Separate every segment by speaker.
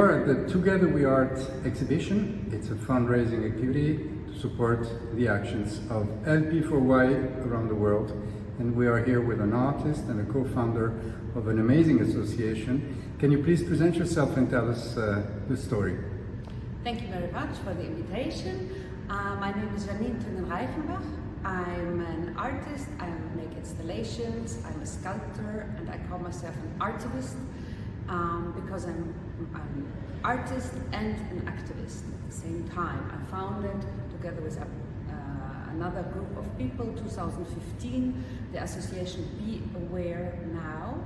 Speaker 1: We are at the Together We Art exhibition. It's a fundraising activity to support the actions of LP4Y around the world. And we are here with an artist and a co-founder of an amazing association. Can you please present yourself and tell us the story?
Speaker 2: Thank you very much for the invitation. My name is Janine Thungen. I'm an artist, I make installations, I'm a sculptor, and I call myself an artivist because I'm an artist and an activist at the same time. I founded, together with another group of people, 2015, the association BEAWARENOW.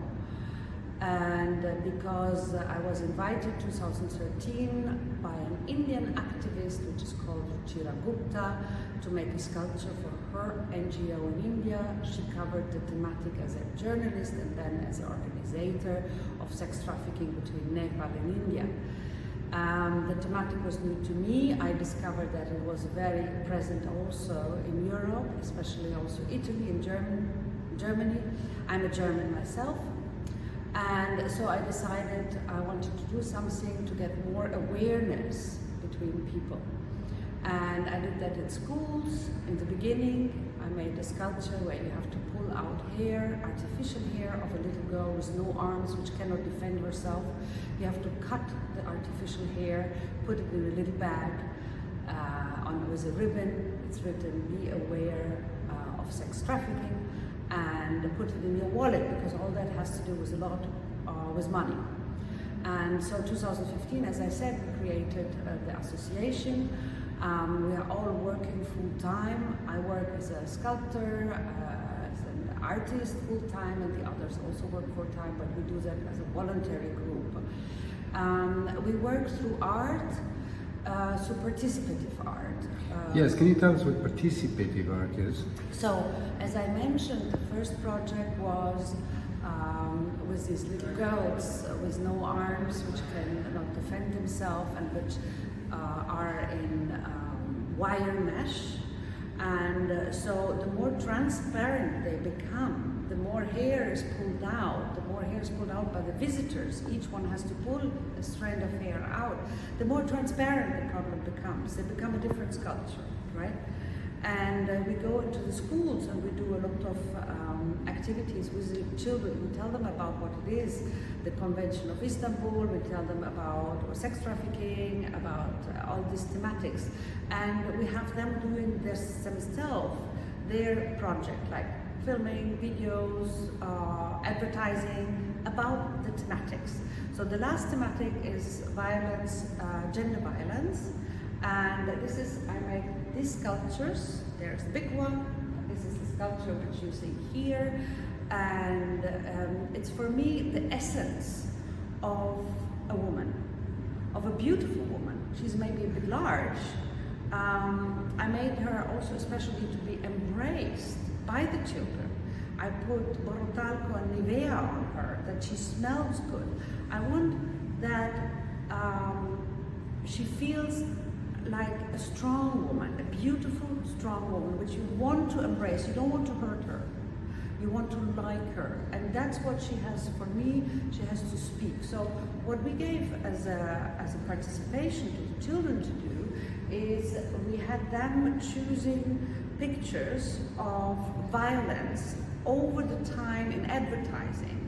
Speaker 2: And because I was invited 2013 by an Indian activist, which is called Ruchira Gupta, to make a sculpture for her NGO in India. She covered the thematic as a journalist and then as an organizer of sex trafficking between Nepal and India. The thematic was new to me. I discovered that it was very present also in Europe, especially also Italy and Germany. I'm a German myself. And so I decided I wanted to do something to get more awareness between people. And I did that in schools. In the beginning, I made a sculpture where you have to pull out hair, artificial hair of a little girl with no arms, which cannot defend herself. You have to cut the artificial hair, put it in a little bag with a ribbon. It's written, "Be aware of sex trafficking," and put it in your wallet, because all that has to do with a lot with money. And so 2015, as I said, we created the association. We are all working full time. I work as a sculptor, as an artist full time, and the others also work full time, but we do that as a voluntary group. We work through art, through participative art.
Speaker 1: Yes, can you tell us what participative art is?
Speaker 2: So, as I mentioned, the first project was with these little girls with no arms, which cannot defend themselves, and which are in wire mesh. And so the more transparent they become, the more hair is pulled out, by the visitors. Each one has to pull a strand of hair out. The more transparent the problem becomes, they become a different sculpture, right? And we go into the schools and we do a lot of activities with the children. We tell them about what it is, the Convention of Istanbul, we tell them about sex trafficking, about all these thematics. And we have them doing this themselves, their project, like filming, videos, advertising about the thematics. So the last thematic is violence, gender violence. And this is, I make these sculptures. There's the big one. This is the sculpture which you see here. And it's for me the essence of a woman, of a beautiful woman. She's maybe a bit large. I made her also especially to be embraced by the children. I put Borotalco and Nivea on her, that she smells good. I want that she feels like a strong woman, a beautiful, strong woman, which you want to embrace. You don't want to hurt her. You want to like her. And that's what she has, for me, she has to speak. So what we gave as a participation to the children to do is we had them choosing pictures of violence over the time in advertising.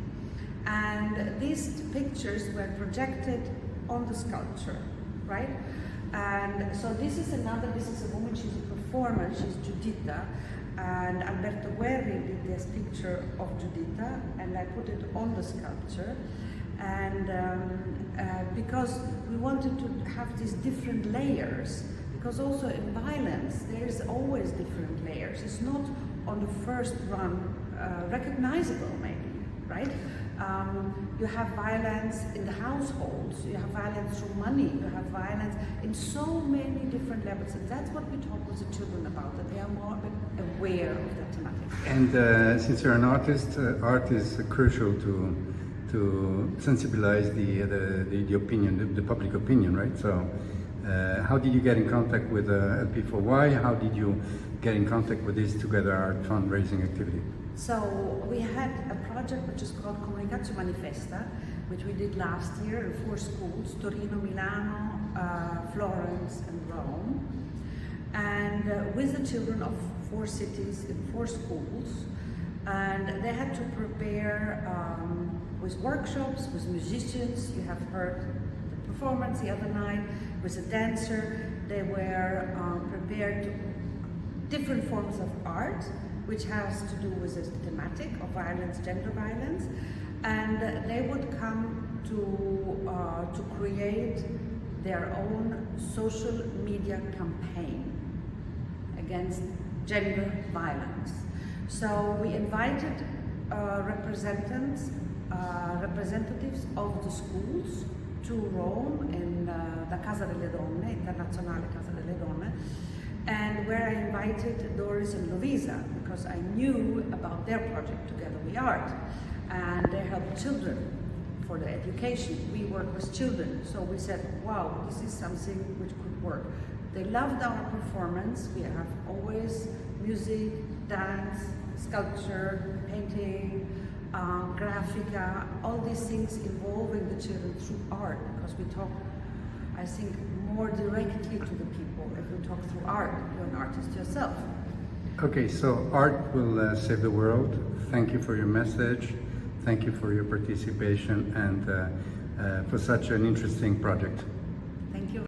Speaker 2: And these pictures were projected on the sculpture, right? And so this is a woman, she's a performer, she's Giuditta, and Alberto Guerri did this picture of Giuditta, and I put it on the sculpture. And because we wanted to have these different layers, because also in violence, there's always different layers. It's not on the first run recognizable, maybe, right? You have violence in the households, you have violence through money, you have violence in so many different levels, and that's what we talk with the children about, that they are more aware of that thematic.
Speaker 1: And since you're an artist, art is crucial to sensibilize the opinion, the public opinion, right? So how did you get in contact with LP4Y? How did you get in contact with this Together Art fundraising activity?
Speaker 2: So we had a project which is called Comunicatio Manifesta, which we did last year in 4 schools, Torino, Milano, Florence and Rome. And with the children of 4 cities in 4 schools. And they had to prepare with workshops, with musicians. You have heard the performance the other night, with a dancer. They were prepared different forms of art, which has to do with this thematic of violence, gender violence. And they would come to create their own social media campaign against gender violence. So we invited representatives of the schools to Rome in the Casa delle Donne, Internazionale Casa delle Donne, and where I invited Doris and Lovisa because I knew about their project Together We Art, and they help children for their education. We work with children, so we said, wow, this is something which could work. They loved our performance. We have always music, dance, sculpture, painting, graphica, all these things involving the children through art, because we talk, I think, more directly to the people if we talk through art. You're an artist yourself.
Speaker 1: Okay, so art will save the world. Thank you for your message. Thank you for your participation and for such an interesting project.
Speaker 2: Thank you.